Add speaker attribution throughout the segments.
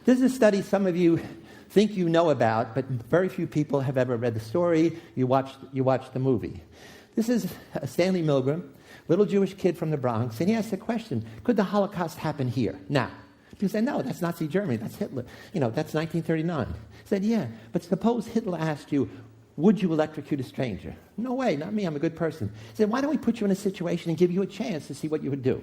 Speaker 1: This is a study some of you think you know about, but very few people have ever read the story. You watched the movie. This is Stanley Milgram, little Jewish kid from the Bronx, and he asked the question, could the Holocaust happen here, now? People said, no, that's Nazi Germany, that's Hitler. That's 1939. He said, yeah, but suppose Hitler asked you, would you electrocute a stranger? No way, not me, I'm a good person. He said, why don't we put you in a situation and give you a chance to see what you would do?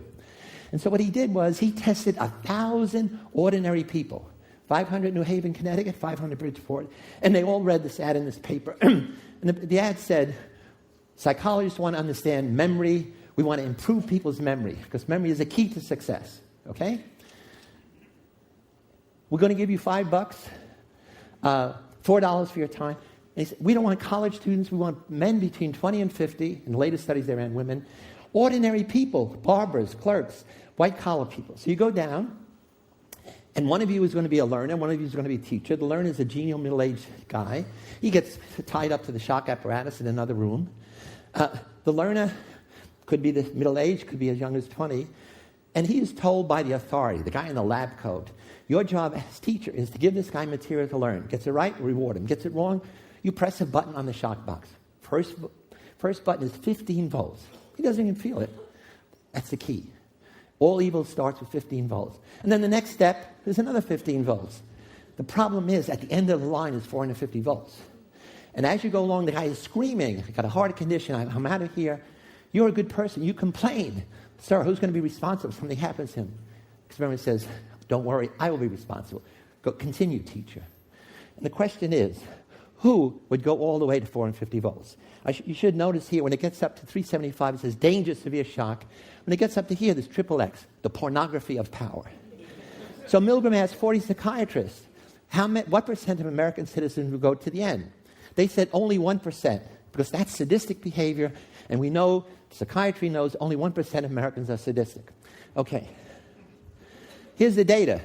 Speaker 1: And so what he did was he tested 1,000 ordinary people, 500 in New Haven, Connecticut, 500 Bridgeport, and they all read this ad in this paper. And the ad said, psychologists want to understand memory. We want to improve people's memory because memory is a key to success, okay? We're going to give you $5, $4 for your time. And he said, we don't want college students. We want men between 20 and 50. In the latest studies, they ran women. Ordinary people, barbers, clerks, white-collar people. So you go down, and one of you is going to be a learner, one of you is going to be a teacher. The learner is a genial middle-aged guy. He gets tied up to the shock apparatus in another room. The learner could be the middle-aged, could be as young as 20, and he is told by the authority, the guy in the lab coat, your job as teacher is to give this guy material to learn. Gets it right, reward him. Gets it wrong, you press a button on the shock box. First button is 15 volts. He doesn't even feel it. That's the key. All evil starts with 15 volts. And then the next step is another 15 volts. The problem is, at the end of the line is 450 volts. And as you go along, the guy is screaming, I got a heart condition, I'm out of here. You're a good person. You complain. Sir, who's going to be responsible if something happens to him? Experiment says, don't worry, I will be responsible. Go, continue, teacher. And the question is, who would go all the way to 450 volts? You should notice here, when it gets up to 375, it says danger, severe shock. When it gets up to here, there's XXX, the pornography of power. So Milgram asked 40 psychiatrists, what percent of American citizens would go to the end? They said only 1%, because that's sadistic behavior, and we know, psychiatry knows, only 1% of Americans are sadistic. Okay. Here's the data.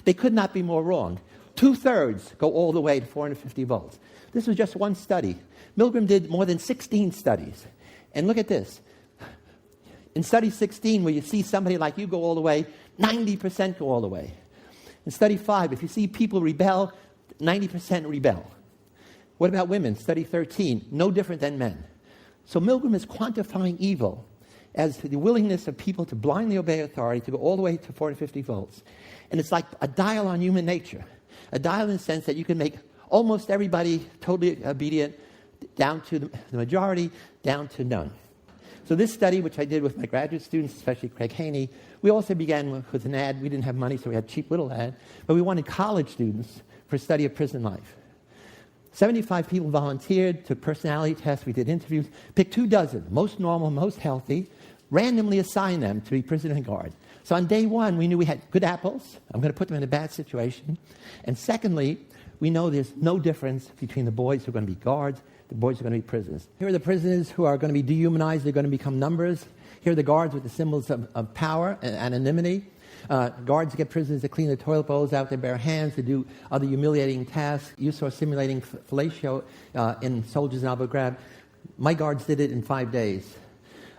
Speaker 1: They could not be more wrong. 2/3 go all the way to 450 volts. This was just one study. Milgram did more than 16 studies. And look at this. In study 16, where you see somebody like you go all the way, 90% go all the way. In study 5, if you see people rebel, 90% rebel. What about women? Study 13, no different than men. So Milgram is quantifying evil as the willingness of people to blindly obey authority, to go all the way to 450 volts. And it's like a dial on human nature. A dial in the sense that you can make almost everybody totally obedient, down to the majority, down to none. So this study, which I did with my graduate students, especially Craig Haney, we also began with an ad. We didn't have money, so we had a cheap little ad. But we wanted college students for a study of prison life. 75 people volunteered, took personality tests, we did interviews, picked 24, most normal, most healthy, randomly assigned them to be prisoner guard. So on day one, we knew we had good apples. I'm going to put them in a bad situation. And secondly, we know there's no difference between the boys who are going to be guards, the boys who are going to be prisoners. Here are the prisoners who are going to be dehumanized. They're going to become numbers. Here are the guards with the symbols of power and anonymity. Guards get prisoners to clean the toilet bowls out their bare hands, to do other humiliating tasks. You saw simulating fellatio in Soldiers in Abu Ghraib. My guards did it in 5 days.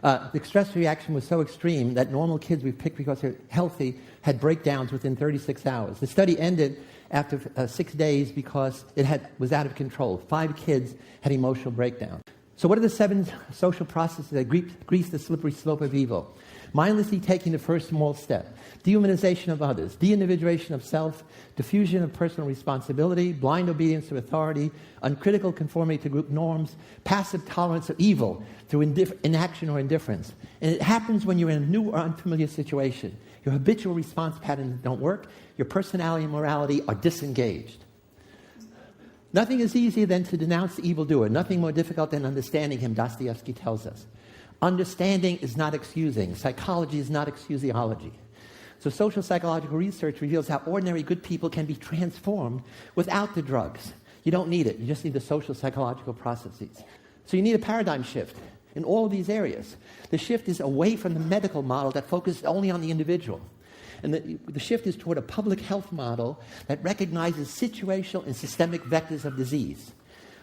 Speaker 1: The stress reaction was so extreme that normal kids we picked because they're healthy had breakdowns within 36 hours. The study ended after 6 days because it was out of control. 5 kids had emotional breakdown. So what are the 7 social processes that grease the slippery slope of evil? Mindlessly taking the first small step. Dehumanization of others. De-individuation of self. Diffusion of personal responsibility. Blind obedience to authority. Uncritical conformity to group norms. Passive tolerance of evil through inaction or indifference. And it happens when you're in a new or unfamiliar situation. Your habitual response patterns don't work. Your personality and morality are disengaged. Nothing is easier than to denounce the evildoer. Nothing more difficult than understanding him, Dostoevsky tells us. Understanding is not excusing. Psychology is not excusiology. So social psychological research reveals how ordinary good people can be transformed without the drugs. You don't need it. You just need the social psychological processes. So you need a paradigm shift in all of these areas. The shift is away from the medical model that focuses only on the individual. And the shift is toward a public health model that recognizes situational and systemic vectors of disease.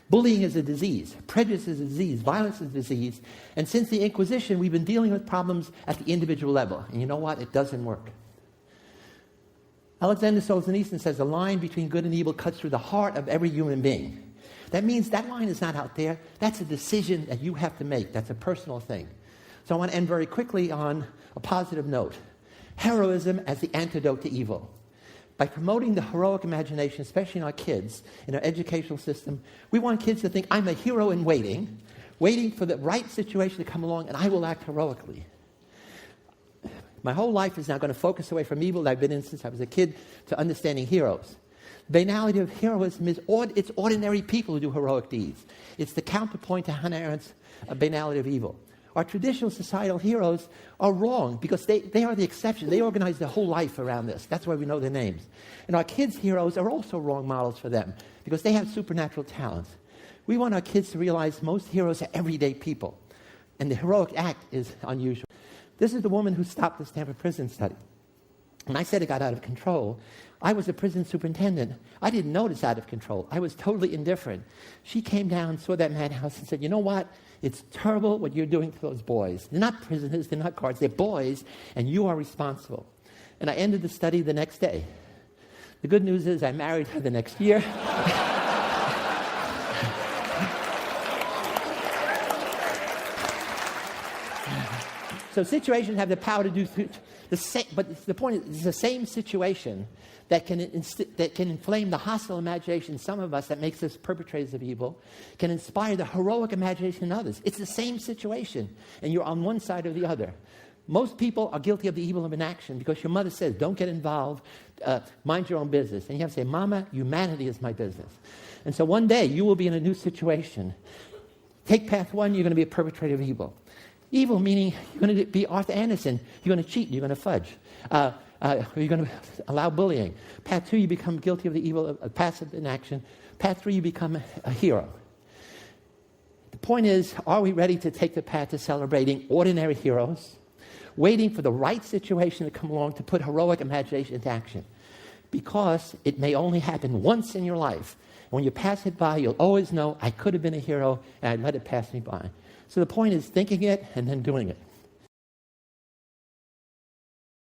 Speaker 1: Bullying is a disease. Prejudice is a disease. Violence is a disease. And since the Inquisition, we've been dealing with problems at the individual level. And you know what? It doesn't work. Alexander Solzhenitsyn says the line between good and evil cuts through the heart of every human being. That means that line is not out there. That's a decision that you have to make. That's a personal thing. So I want to end very quickly on a positive note. Heroism as the antidote to evil. By promoting the heroic imagination, especially in our kids, in our educational system, we want kids to think, I'm a hero in waiting for the right situation to come along, and I will act heroically. My whole life is now going to focus away from evil that I've been in since I was a kid to understanding heroes. The banality of heroism is it's ordinary people who do heroic deeds. It's the counterpoint to Hannah Arendt's banality of evil. Our traditional societal heroes are wrong because they are the exception. They organize their whole life around this. That's why we know their names. And our kids' heroes are also wrong models for them because they have supernatural talents. We want our kids to realize most heroes are everyday people, and the heroic act is unusual. This is the woman who stopped the Stanford prison study. When I said it got out of control, I was a prison superintendent. I didn't notice out of control. I was totally indifferent. She came down, saw that madhouse, and said, you know what? It's terrible what you're doing to those boys. They're not prisoners, they're not guards, they're boys, and you are responsible. And I ended the study the next day. The good news is I married her the next year. So situations have the power to do the same, but the point is, it's the same situation that can inflame the hostile imagination in some of us that makes us perpetrators of evil, can inspire the heroic imagination in others. It's the same situation, and you're on one side or the other. Most people are guilty of the evil of inaction because your mother says, don't get involved, mind your own business. And you have to say, Mama, humanity is my business. And so one day you will be in a new situation. Take path one, you're going to be a perpetrator of evil. Evil meaning you're going to be Arthur Anderson. You're going to cheat. You're going to fudge. You're going to allow bullying. Path 2, you become guilty of the evil of passive inaction. Path 3, you become a hero. The point is, are we ready to take the path to celebrating ordinary heroes, waiting for the right situation to come along to put heroic imagination into action? Because it may only happen once in your life. When you pass it by, you'll always know, I could have been a hero, and I let it pass me by. So the point is thinking it and then doing it.